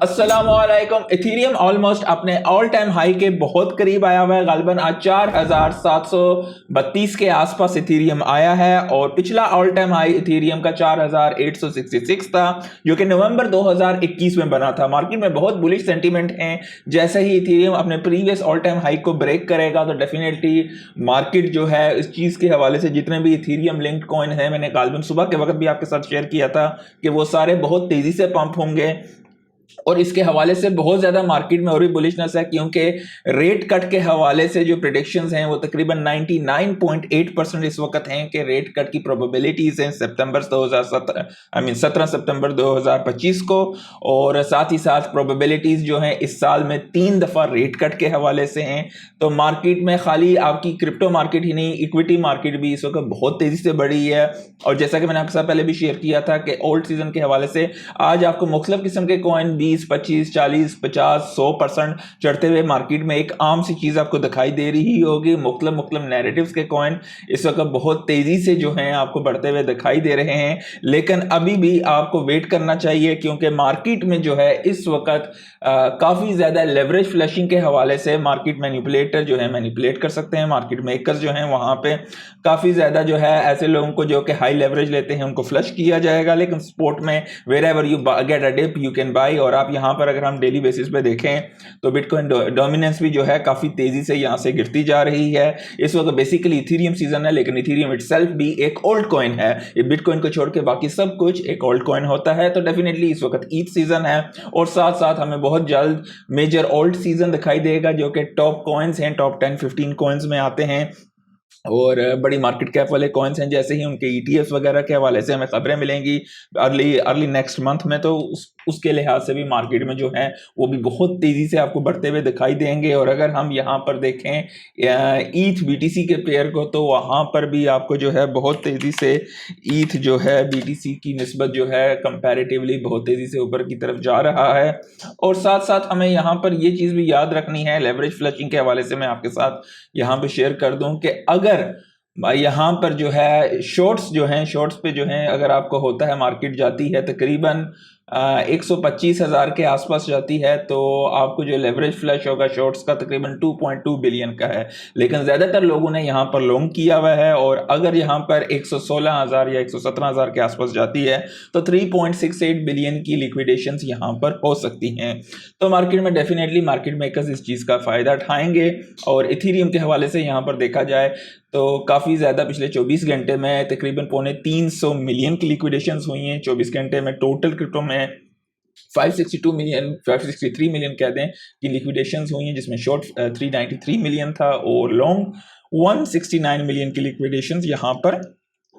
अस्सलामुअलैकुम। Ethereum almost अपने all time high के बहुत करीब आया हुआ है। गालिबन आज 4732 के आसपास इथीरियम आया है और पिछला ऑल टाइम हाई इथीरियम का 4866 था, जो कि नवंबर 2021 में बना था। मार्केट में बहुत बुलिश सेंटीमेंट है। जैसे ही इथीरियम अपने प्रीवियस ऑल टाइम हाई को ब्रेक करेगा तो डेफिनेटली मार्केट जो है इस चीज़ के हवाले से जितने भी इथीरियम लिंक्ड कॉइन है, मैंने गालिबन सुबह के वक्त भी आपके साथ शेयर किया था कि वो सारे बहुत तेज़ी से पंप होंगे और इसके हवाले से बहुत ज़्यादा मार्केट में और भी बुलिशनेस है, क्योंकि रेट कट के हवाले से जो प्रेडिक्शंस हैं वो तकरीबन 99.8% इस वक्त हैं कि रेट कट की प्रोबेबिलिटीज़ हैं सितंबर 17 सितंबर 2025 को। और साथ ही साथ प्रोबेबिलिटीज़ जो हैं इस साल में 3 दफ़ा रेट कट के हवाले से हैं। तो मार्केट में खाली आपकी क्रिप्टो मार्केट ही नहीं, इक्विटी मार्केट भी इस वक्त बहुत तेज़ी से बढ़ी है। और जैसा कि मैंने आपके साथ पहले भी शेयर किया था कि ओल्ड सीजन के हवाले से आज आपको मुख्तलिफ किस्म के कॉइन 20, 25, 40, 50, 100% चढ़ते हुए मार्केट में एक आम सी चीज़ आपको दिखाई दे रही होगी। मुख्तलिफ नैरेटिव्स के कॉइन इस वक्त बहुत तेज़ी से जो हैं आपको बढ़ते हुए दिखाई दे रहे हैं, लेकिन अभी भी आपको वेट करना चाहिए, क्योंकि मार्केट में जो है इस वक्त काफ़ी ज़्यादा लेवरेज फ्लशिंग के हवाले से मार्केट मैनिपुलेटर जो है मैनिपुलेट कर सकते हैं। मार्केट मेकर्स जो हैं वहाँ पे काफ़ी ज़्यादा जो है ऐसे लोगों को जो कि हाई लेवरेज लेते हैं उनको फ्लश किया जाएगा। लेकिन स्पोर्ट में wherever you get a dip you can buy. और आप यहाँ पर अगर हम डेली बेसिस पे देखें तो बिटकॉइन डोमिनेंस भी जो है काफ़ी तेज़ी से यहाँ से गिरती जा रही है। इस वक्त बेसिकली इथीरियम सीजन है, लेकिन इथीरियम इटसेल्फ भी एक ओल्ड कॉइन है। ये बिटकॉइन को छोड़ के बाकी सब कुछ एक ओल्ड कॉइन होता है। तो डेफिनेटली इस वक्त ईद सीजन है और साथ साथ हमें बहुत जल्द मेजर ओल्ड सीजन दिखाई देगा, जो कि टॉप कॉइन्स हैं, टॉप 10-15 कॉइन्स में आते हैं और बड़ी मार्केट कैप वाले कॉइन्स हैं। जैसे ही उनके ईटीएफ वगैरह के हवाले से हमें खबरें मिलेंगी अर्ली नेक्स्ट मंथ में, तो उसके लिहाज से भी मार्केट में जो है वो भी बहुत तेज़ी से आपको बढ़ते हुए दिखाई देंगे। और अगर हम यहाँ पर देखें ईथ बीटीसी के पेयर को, तो वहाँ पर भी आपको जो है बहुत तेज़ी से ईथ जो है बीटीसी की निस्बत जो है कंपैरेटिवली बहुत तेज़ी से ऊपर की तरफ जा रहा है। और साथ साथ हमें यहाँ पर ये चीज़ भी याद रखनी है, लेवरेज फ्लशिंग के हवाले से मैं आपके साथ यहाँ पे शेयर कर दूं कि अगर यहाँ पर जो है शॉर्ट्स जो हैं, शॉर्ट्स पे जो हैं अगर आपको होता है मार्केट जाती है तकरीबन 125,000 के आसपास जाती है, तो आपको जो लेवरेज फ्लश होगा शॉर्ट्स का तकरीबन 2.2 बिलियन का है। लेकिन ज़्यादातर लोगों ने यहाँ पर लॉन्ग किया हुआ है और अगर यहाँ पर 116,000 या 117,000 के आसपास जाती है तो 3.68 बिलियन की लिक्विडेशंस यहाँ पर हो सकती हैं। तो मार्केट में डेफिनेटली मार्केट मेकर्स इस चीज़ का फ़ायदा उठाएंगे। और इथीरियम के हवाले से यहाँ पर देखा जाए तो काफ़ी ज़्यादा पिछले 24 घंटे में तकरीबन 350 मिलियन की लिक्विडेशंस हुई हैं। 24 घंटे में टोटल क्रिप्टो में 562 मिलियन 563 मिलियन कह दें कि लिक्विडेशंस हुई हैं, जिसमें शॉर्ट 393 मिलियन था और लॉन्ग 169 मिलियन की लिक्विडेशंस यहाँ पर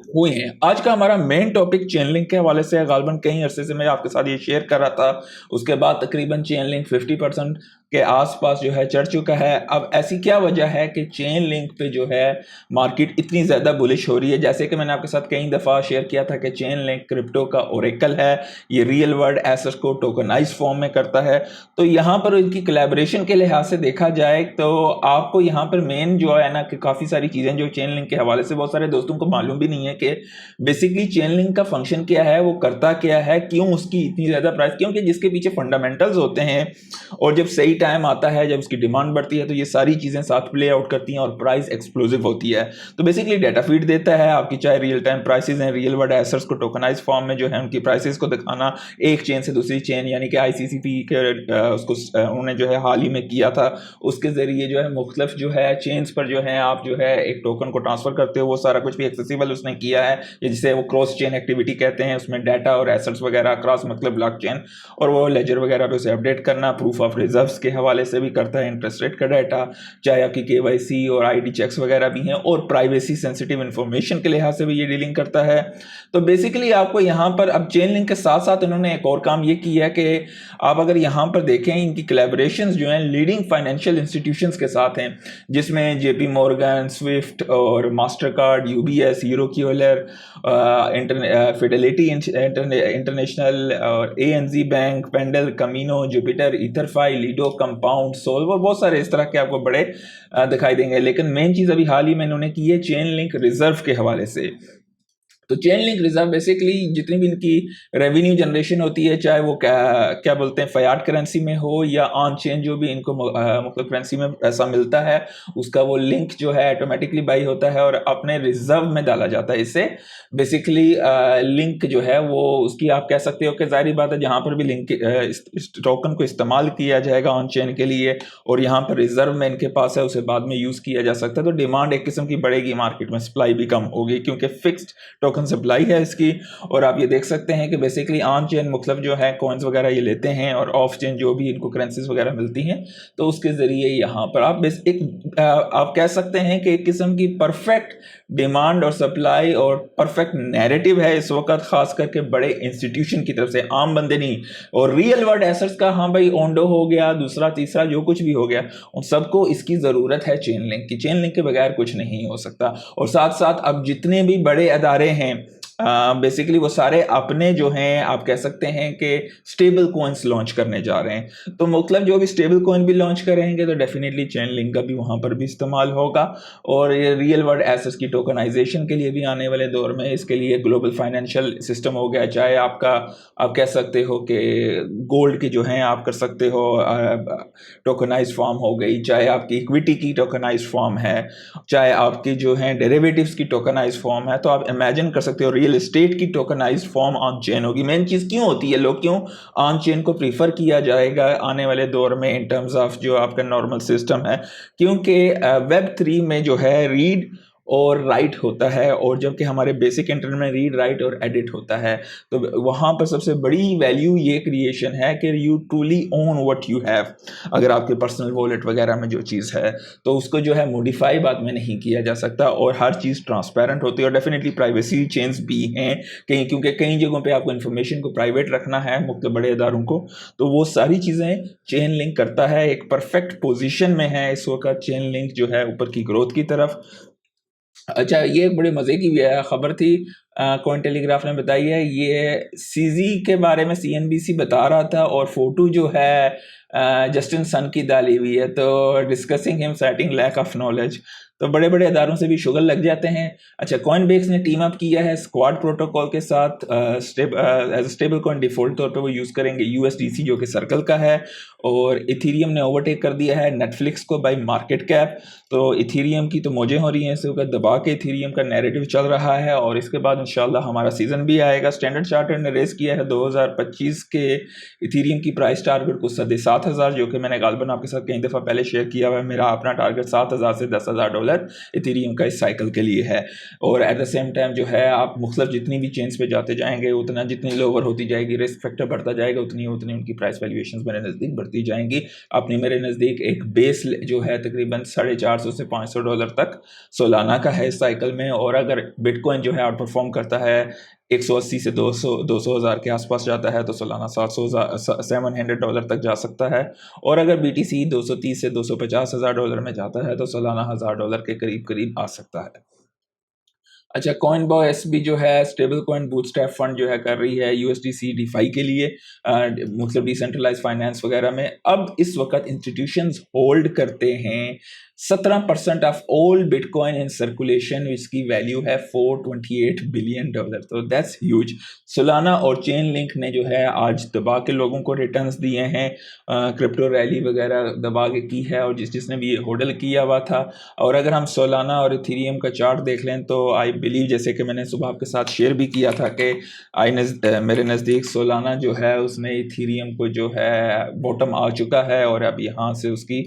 हुए हैं। आज का हमारा मेन टॉपिक चेन लिंक के हवाले से है। गालिबन कई अरसे से मैं आपके साथ ये शेयर कर रहा था, उसके बाद तकरीबन चेन लिंक 50% के आसपास जो है चढ़ चुका है। अब ऐसी क्या वजह है कि चेन लिंक पे जो है मार्केट इतनी ज़्यादा बुलिश हो रही है? जैसे कि मैंने आपके साथ कई दफ़ा शेयर किया था कि चेन लिंक क्रिप्टो का ओरेकल है, ये रियल वर्ल्ड एसेट्स को टोकनाइज फॉर्म में करता है। तो यहाँ पर इनकी कोलैबोरेशन के लिहाज से देखा जाए तो आपको यहाँ पर मेन जो है ना कि काफ़ी सारी चीज़ें जो चेन लिंक के हवाले से बहुत सारे दोस्तों को मालूम भी नहीं है कि बेसिकली चेन लिंक का फंक्शन क्या है, वो करता क्या है, क्यों उसकी इतनी ज़्यादा प्राइस, क्योंकि जिसके पीछे फंडामेंटल्स होते हैं और जब सही टाइम आता है, जब उसकी डिमांड बढ़ती है, तो ये सारी चीज़ें साथ प्ले आउट करती हैं और प्राइस एक्सप्लोसिव होती है। तो बेसिकली डाटा फीड देता है आपकी, चाहे रियल टाइम प्राइसेस हैं, रियल वर्ल्ड एसेट्स को टोकनाइज फॉर्म में जो है उनकी प्राइसेस को दिखाना एक चेन से दूसरी चेन, यानी कि ICCP के उसको उन्होंने जो है हाल ही में किया था, उसके ज़रिए जो है मुख्तलिफ जो है चेन्स पर जो है आप जो है एक टोकन को ट्रांसफ़र करते हो, वो सारा कुछ भी एक्सेसिबल उसने किया है, जिसे वो क्रॉस चेन एक्टिविटी कहते हैं। उसमें डाटा और एसेट्स वगैरह क्रॉस मतलब ब्लॉकचेन, और वो लेजर वगैरह पे उसे अपडेट करना, प्रूफ ऑफ रिजर्व्स के हवाले से भी करता है, इंटरेस्ट रेट का डाटा, चाहे आपकी KYC और ID चेक्स वगैरह भी हैं, और प्राइवेसी सेंसिटिव इंफॉर्मेशन के लिहाज से भी ये डीलिंग करता है। तो बेसिकली आपको यहाँ पर अब चेन लिंक के साथ साथ इन्होंने एक और काम ये किया है कि आप अगर यहाँ पर देखें इनकी कोलैबोरेशंस जो हैं लीडिंग फाइनेंशियल इंस्टीट्यूशंस के साथ हैं, जिसमें JP मॉर्गन, स्विफ्ट और Mastercard, UBS, Euroclear, Fidelity International और ANZ bank, Pendle, Kamino, Jupiter, EtherFi, Lido, Compound, Solver, बहुत सारे इस तरह के आपको बड़े दिखाई देंगे। लेकिन मेन चीज़ अभी हाल ही में इन्होंने की है चेन लिंक रिजर्व के हवाले से। तो चेन लिंक रिजर्व बेसिकली जितनी भी इनकी रेवेन्यू जनरेशन होती है, चाहे वो क्या क्या बोलते हैं फ़ियाट करेंसी में हो या ऑन चेन जो भी इनको मतलब करेंसी में पैसा मिलता है, उसका वो लिंक जो है ऑटोमेटिकली बाई होता है और अपने रिजर्व में डाला जाता है। इससे बेसिकली लिंक जो है वो उसकी आप कह सकते हो कि ज़ाहिर बात है जहाँ पर भी लिंक इस टोकन को इस्तेमाल किया जाएगा ऑन चेन के लिए और यहाँ पर रिजर्व में इनके पास है, उसे बाद में यूज़ किया जा सकता है, तो डिमांड एक किस्म की बढ़ेगी मार्केट में, सप्लाई भी कम होगी क्योंकि फिक्स्ड टोकन सप्लाई है इसकी। और आप ये देख सकते हैं कि बेसिकली ऑन चेन मतलब जो है कॉइन्स वगैरह ये लेते हैं और ऑफ चेन जो भी इनको करेंसीज वगैरह मिलती हैं तो उसके ज़रिए यहाँ पर आप आप कह सकते हैं कि एक किस्म की परफेक्ट डिमांड और सप्लाई और परफेक्ट नैरेटिव है इस वक्त, खास करके बड़े इंस्टीट्यूशन की तरफ से, आम बंदे नहीं। और रियल वर्ल्ड एसेट्स का, हाँ भाई ओंडो हो गया, दूसरा तीसरा जो कुछ भी हो गया, उन सबको इसकी ज़रूरत है चेन लिंक की। चेन लिंक के बगैर कुछ नहीं हो सकता। और साथ साथ अब जितने भी बड़े अदारे हैं बेसिकली वो सारे अपने जो हैं आप कह सकते हैं कि स्टेबल कॉइन्स लॉन्च करने जा रहे हैं। तो मतलब जो भी स्टेबल कॉइन भी लॉन्च करेंगे तो डेफिनेटली चेन लिंक का भी वहाँ पर भी इस्तेमाल होगा। और ये रियल वर्ल्ड एसेट्स की टोकनाइजेशन के लिए भी आने वाले दौर में इसके लिए ग्लोबल फाइनेंशियल सिस्टम हो गया, चाहे आपका आप कह सकते हो कि गोल्ड की जो हैं आप कर सकते हो टोकनाइज फॉर्म हो गई, चाहे आपकी इक्विटी की टोकनाइज फॉर्म है, चाहे आपकी जो है डेरिवेटिव्स की टोकनाइज फॉर्म है। तो आप इमेजिन कर सकते हो रियल एस्टेट की टोकनाइज फॉर्म ऑन चेन होगी। मेन चीज़ क्यों होती है, लोग क्यों ऑन चेन को प्रीफर किया जाएगा आने वाले दौर में इन टर्म्स ऑफ जो आपका नॉर्मल सिस्टम है, क्योंकि वेब 3 में जो है रीड और राइट होता है और जबकि हमारे बेसिक इंटरनेट में रीड राइट और एडिट होता है। तो वहाँ पर सबसे बड़ी वैल्यू ये क्रिएशन है कि you truly own what you have. अगर आपके पर्सनल वॉलेट वगैरह में जो चीज़ है तो उसको जो है मॉडिफाई बाद में नहीं किया जा सकता और हर चीज़ ट्रांसपेरेंट होती है। और डेफिनेटली प्राइवेसी चेंज भी हैं कहीं, क्योंकि कई जगहों पे आपको इन्फॉर्मेशन को प्राइवेट रखना है मुख्तलिफ बड़े इदारों को, तो वो सारी चीज़ें चेन लिंक करता है। एक परफेक्ट पोजीशन में है इस वक्त चेन लिंक जो है ऊपर की ग्रोथ की तरफ। अच्छा, ये एक बड़े मज़े की खबर थी, कॉइन टेलीग्राफ ने बताई है। ये सीजी के बारे में सीएनबीसी बता रहा था और फोटो जो है जस्टिन सन की डाली हुई है, तो discussing him citing lack of knowledge. तो बड़े बड़े इदारों से भी शुगल लग जाते हैं। अच्छा, कॉइनबेस ने टीम अप किया है स्क्वाड प्रोटोकॉल के साथ, एज स्टेबल कॉइन डिफॉल्ट तौर पे वो यूज़ करेंगे यूएसडीसी जो कि सर्कल का है। और इथीरियम ने ओवरटेक कर दिया है नेटफ्लिक्स को बाय मार्केट कैप। तो इथीरियम की तो मौजें हो रही हैं, इस वक्त दबा के इथीरियम का नैरेटिव चल रहा है और इसके बाद इंशाल्लाह हमारा सीज़न भी आएगा। स्टैंडर्ड चार्टर्ड ने रेस किया है 2025 के इथीरियम की प्राइस टारगेट को 7,500, जो कि मैंने गालबन आपके साथ कई दफ़ा पहले शेयर किया हुआ है। मेरा अपना टारगेट 7,000 से $10,000 इथीरियम का इस साइकिल के लिए है। और एट द सेम टाइम जो है आप मुख्तलिफ जितनी भी चेन्स पे जाते जाएंगे उतना जितनी लोअर होती जाएगी, रिस्क फैक्टर बढ़ता जाएगा, उतनी उनकी प्राइस वैल्यूएशंस मेरे नज़दीक बढ़ती जाएंगी। अपनी मेरे नज़दीक एक बेस जो है तकरीबन $450 से $500 तक सोलाना का है इस साइकिल में। और अगर बिटकॉइन जो है आउट परफॉर्म करता है 180 से 200 हज़ार के आसपास जाता है तो सालाना $700 तक जा सकता है। और अगर BTC 230 से $250,000 में जाता है तो सालाना $1,000 के करीब करीब आ सकता है। अच्छा, कॉइनबॉयस भी जो है स्टेबल कॉइन बूटस्ट्रैप फंड जो है कर रही है USDC डिफाई के लिए, मतलब डिसेंट्रलाइज फाइनेंस वगैरह में। अब इस वक्त इंस्टीट्यूशंस होल्ड करते हैं 17% of all bitcoin in circulation, इसकी वैल्यू है $428 बिलियन। तो दैट्स ह्यूज। सोलाना और चेन लिंक ने जो है आज दबा के लोगों को रिटर्न्स दिए हैं, क्रिप्टो रैली वगैरह दबा के की है और जिसने भी ये होल्ड किया हुआ था। और अगर हम सोलाना और इथीरियम का चार्ट देख लें तो आई बिलीव, जैसे कि मैंने सुबह आपके साथ शेयर भी किया था कि मेरे नज़दीक सोलाना जो है उसने इथीरियम को जो है बॉटम आ चुका है और अब यहाँ से उसकी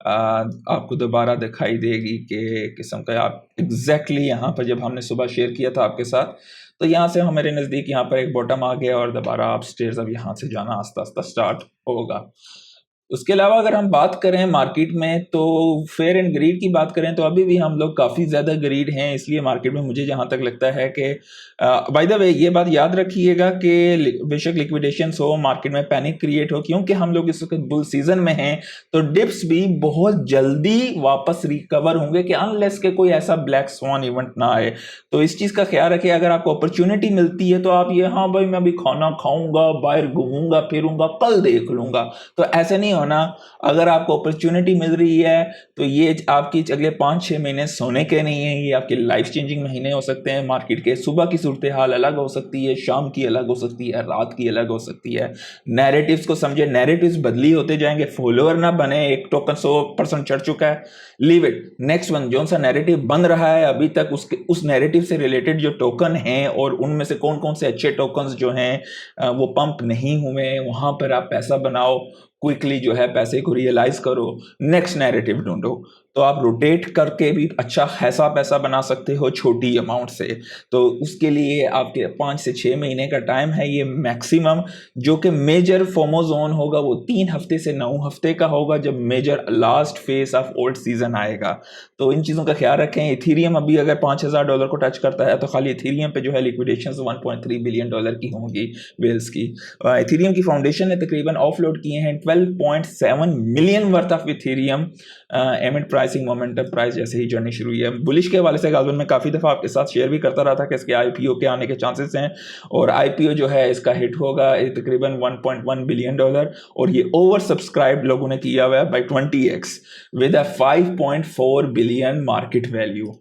आपको दोबारा दिखाई देगी कि किस्म का आप एग्जैक्टली यहाँ पर जब हमने सुबह शेयर किया था आपके साथ तो यहाँ से हमारे नज़दीक यहाँ पर एक बॉटम आ गया और दोबारा आप स्टेयर्स अब यहाँ से जाना आस्ता आस्ता स्टार्ट होगा। उसके अलावा अगर हम बात करें मार्केट में तो फेयर एंड ग्रीड की बात करें तो अभी भी हम लोग काफ़ी ज़्यादा ग्रीड हैं, इसलिए मार्केट में मुझे जहाँ तक लगता है कि बाय द वे ये बात याद रखिएगा कि बेशक लिक्विडेशंस हो, मार्केट में पैनिक क्रिएट हो, क्योंकि हम लोग इस वक्त बुल सीजन में हैं तो डिप्स भी बहुत जल्दी वापस रिकवर होंगे कि अनलेस के कोई ऐसा ब्लैक स्वान इवेंट ना आए। तो इस चीज़ का ख्याल रखिए, अगर आपको अपॉर्चुनिटी मिलती है तो आप ये हाँ भाई मैं अभी खाना खाऊंगा, बाहर घूमूंगा फिरूंगा, कल देख लूंगा, तो ऐसे नहीं हो ना, अगर आपको अपॉर्चुनिटी मिल रही है तो ये आपकी अगले 5-6 महीने सोने के नहीं है, ये आपके लाइफ चेंजिंग महीने हो सकते हैं। मार्केट के सुबह की सूरत हाल अलग हो सकती है, शाम की अलग हो सकती है, रात की अलग हो सकती है। नैरेटिव्स को समझे, नैरेटिव्स बदली होते जाएंगे, फॉलोअर ना बने। एक टोकन 100% चढ़ चुका है, लीव इट, नेक्स्ट वन। जो सा नैरेटिव बन रहा है अभी तक, उस नैरेटिव से रिलेटेड जो टोकन हैं और उनमें से कौन कौन से अच्छे टोकन्स जो हैं वो पंप नहीं हुए, वहां पर आप पैसा बनाओ, क्विकली जो है पैसे को रियलाइज करो, नेक्स्ट नैरेटिव ढूंढो। तो आप रोटेट करके भी अच्छा खासा पैसा बना सकते हो छोटी अमाउंट से। तो उसके लिए आपके 5 से 6 महीने का टाइम है ये मैक्सिमम। जो कि मेजर फोमो जोन होगा वो 3 हफ्ते से 9 हफ्ते का होगा, जब major last phase of old season आएगा। तो इन चीज़ों का ख्याल रखें। इथीरियम अभी अगर $5000 को टच करता है तो खाली इथीरियम पे जो है लिक्विडेशन $1.3 बिलियन की होंगी वेल्स की। इथीरियम की फाउंडेशन ने तकरीबन ऑफलोड किए हैं 12.7 million worth of Ethereum एमिड pricing momentum. Price जैसे ही जर्नी शुरू हुई है, बुलिश के हवाले से गालबन में काफ़ी दफ़ा आपके साथ शेयर भी करता रहा था कि इसके IPO के आने के चांसेस हैं, और IPO जो है इसका हिट होगा तकरीबन $1.1 बिलियन, और ये ओवर सब्सक्राइब लोगों ने किया हुआ है by 20x with a 5.4 billion market value.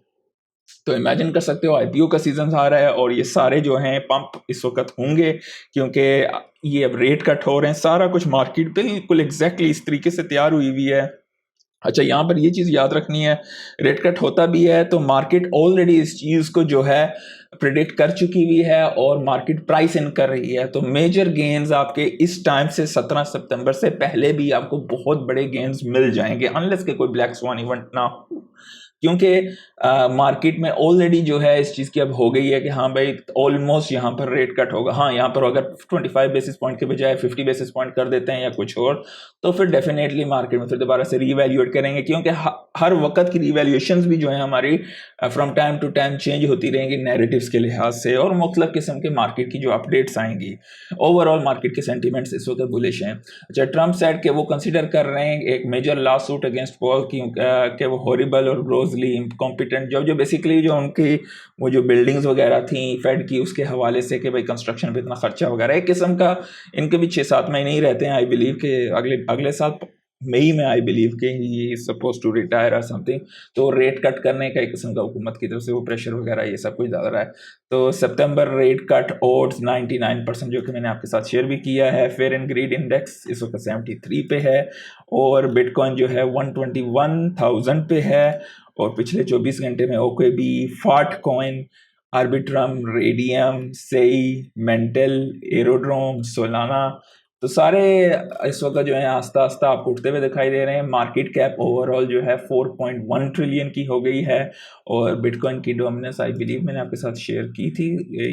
तो इमेजिन कर सकते हो IPO का सीजन आ रहा है और ये सारे जो हैं पंप इस वक्त होंगे, क्योंकि ये अब रेट कट हो रहे हैं, सारा कुछ मार्केट बिल्कुल एग्जैक्टली इस तरीके से तैयार हुई हुई है। अच्छा, यहाँ पर ये चीज़ याद रखनी है, रेट कट होता भी है तो मार्केट ऑलरेडी इस चीज़ को जो है प्रिडिक्ट कर चुकी हुई है और मार्केट प्राइस इन कर रही है। तो मेजर गेन्स आपके इस टाइम से 17 सितंबर से पहले भी आपको बहुत बड़े गेन्स मिल जाएंगे, अनलेस के कोई ब्लैक स्वान इवेंट ना हो। क्योंकि मार्केट में ऑलरेडी जो है इस चीज़ की अब हो गई है कि हाँ भाई ऑलमोस्ट यहाँ पर रेट कट होगा। हाँ, यहाँ पर अगर 25 बेसिस पॉइंट के बजाय 50 बेसिस पॉइंट कर देते हैं या कुछ और, तो फिर डेफिनेटली मार्केट में फिर दोबारा से रीवैल्यूएट करेंगे, क्योंकि हर वक्त की रीवैल्यूएशंस भी जो है हमारी from time to time change होती रहेंगी नैरेटिव्स के लिहाज से, और मुख्तलिफ किस्म के मार्केट की जो अपडेट्स आएंगी। ओवरऑल मार्केट के सेंटीमेंट्स इस वक्त बुलिश हैं। अच्छा, ट्रम्प सेड कि वो कंसिडर कर रहे हैं एक major lawsuit against Paul कि वो हॉरिबल और ग्रोसली इनकॉम्पिटेंट, जो बेसिकली जो उनकी वो जो बिल्डिंग्स वगैरह थी फेड की, उसके हवाले से कि भाई कंस्ट्रक्शन पे इतना खर्चा वगैरह, एक किस्म का इनके भी 6-7 महीने ही रहते हैं। आई बिलीव के अगले साल मई में आई बिलीव के ही सपोज टू रिटायर और समथिंग। तो रेट कट करने का एक किस्म का हुकूमत की तरफ से वो प्रेशर वगैरह ये सब कुछ ज़्यादा रहा है। तो सितंबर रेट कट ओड्स 99%, जो कि मैंने आपके साथ शेयर भी किया है। फेयर एंड ग्रीड इंडेक्स इस वक्त 73 पे है, और बिटकॉइन जो है 121,000 पे है। और पिछले 24 घंटे में OKB, फाट कॉइन, आर्बिट्रम, रेडियम, सेई, मेंटल, एरोड्रोम, सोलाना, तो सारे इस वक्त जो है आस्ता आस्ता आपको उठते हुए दिखाई दे रहे हैं। मार्केट कैप ओवरऑल जो है 4.1 ट्रिलियन की हो गई है, और बिटकॉइन की डोमिनेंस आई बिलीव मैंने आपके साथ शेयर की थी,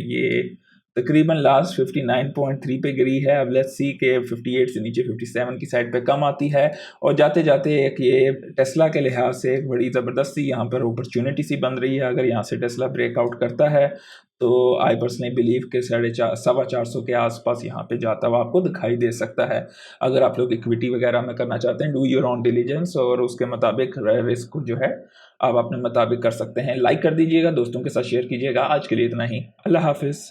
ये तकरीबन लास्ट 59.3 पे गिरी है। अब लेट्स सी के 58 से नीचे 57 की साइड पे कम आती है, और जाते जाते एक ये टेस्ला के लिहाज से एक बड़ी ज़बरदस्ती यहाँ पर अपॉर्चुनिटी सी बन रही है। अगर यहाँ से टेस्ला ब्रेकआउट करता है तो आई पर्सनली बिलीव के 450 के आसपास यहाँ पे जाता हुआ आपको दिखाई दे सकता है। अगर आप लोग इक्विटी वगैरह में करना चाहते हैं, डू योर ऑन डिलीजेंस, और उसके मुताबिक रिस्क जो है आप अपने मुताबिक कर सकते हैं। लाइक कर दीजिएगा, दोस्तों के साथ शेयर कीजिएगा। आज के लिए इतना ही, अल्लाह हाफिज़।